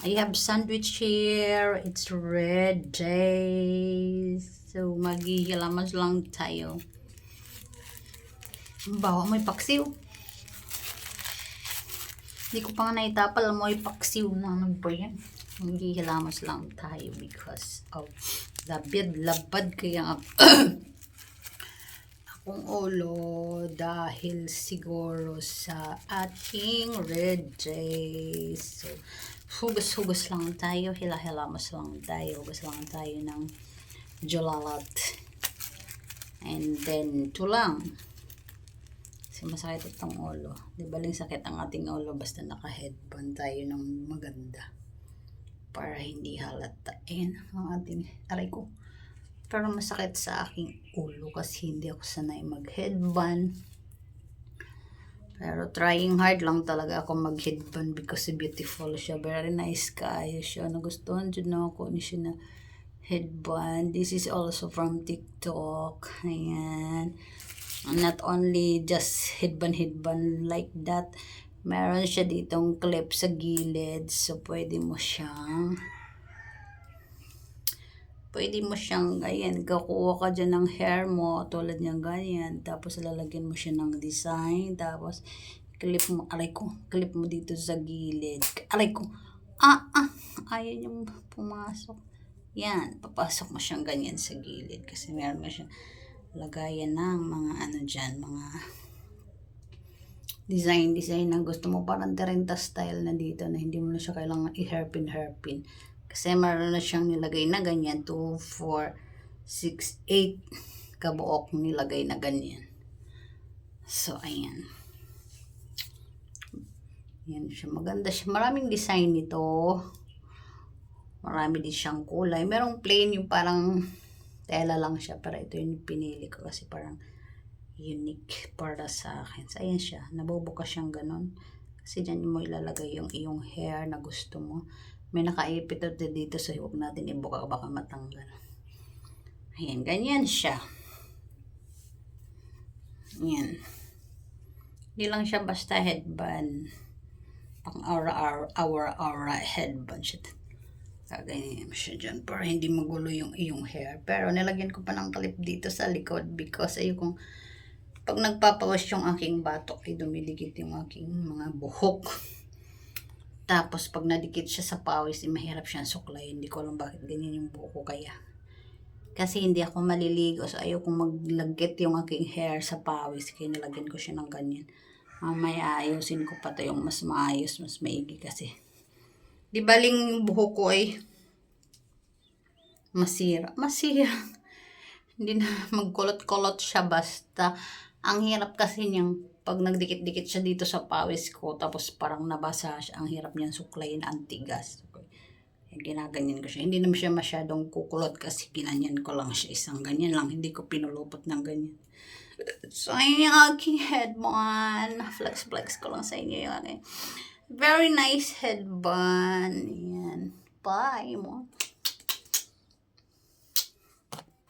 I have sandwich here. It's red day. So, maghihilamas lang tayo. Bawa may paksiw. Hindi ko pa nga naitapal mo yung paksiw na ano ba yan. Maghihilamas lang tayo because of labad kaya akong ulo dahil siguro sa ating red day. So, hugas-hugas lang tayo, hila-hilamos lang tayo, hugas lang tayo ng jolalat. And then, ito lang. Kasi masakit itong ulo. Di ba lang sakit ang ating ulo basta naka-headband tayo ng maganda. Para hindi halata. Ayan, ang ating, aray ko. Pero masakit sa aking ulo kasi hindi ako sanay mag-headband. Pero trying hard lang talaga ako mag-headband because beautiful siya. Very nice kaayo siya. Nagustuhan dyan na ako ni siya na headband. This is also from TikTok. Ayan. Not only just headband like that. Meron siya ditong clip sa gilid. So, pwede mo siyang ayan, kakuha ka dyan ng hair mo, tulad niyang ganyan, tapos lalagyan mo siya ng design, tapos clip mo, clip mo dito sa gilid, ayaw niyang pumasok, yan, papasok mo siyang ganyan sa gilid, kasi meron mo siyang lagayan ng mga ano dyan, mga design na gusto mo, parang Terenta style na dito, na hindi mo na siya kailangan i-hairpin. Kasi meron na siyang nilagay na ganyan. 2, 4, 6, 8 kabuok nilagay na ganyan. So, ayan. Ayan siya. Maganda siya. Maraming design nito. Marami din siyang kulay. Merong plain yung parang tela lang siya. Pero ito yung pinili ko kasi parang unique para sa akin. So, ayan siya. Nabubukas siyang ganun. Kasi dyan mo ilalagay yung iyong hair na gusto mo. May nakaipit dito so huwag natin ibuka baka matanggal. Ayan, ganyan siya. Ayan. Hindi lang siya basta headband. Pang aura headband siya. Kaganyan siya dyan para hindi magulo yung iyong hair. Pero nilagyan ko pa ng clip dito sa likod because ayokong pag nagpapawash yung aking batok ay dumiligit yung aking mga buhok. Tapos, pag nadikit siya sa pawis, mahirap siyang suklay. Hindi ko alam bakit ganyan yung buhok ko kaya. Kasi hindi ako maliligo. So, ayoko maglagkit yung aking hair sa pawis. Kaya nilagyan ko siya ng ganyan. Mamaya ayusin ko pa ito yung mas maayos, mas maigi kasi. Di baling yung buhok ko ay masira. Hindi na magkulot-kulot siya basta. Ang hirap kasi niyang pag nagdikit-dikit siya dito sa pawis ko, tapos parang nabasa siya, ang hirap niyan suklayin, antigas. Okay. Ginaganyan ko siya. Hindi naman siya masyadong kukulot kasi ginanyan ko lang siya. Isang ganyan lang. Hindi ko pinulupot ng ganyan. So, ayun yung aking headband. Flex ko lang sa inyo yung aking very nice headband. Ayan. Bye mo.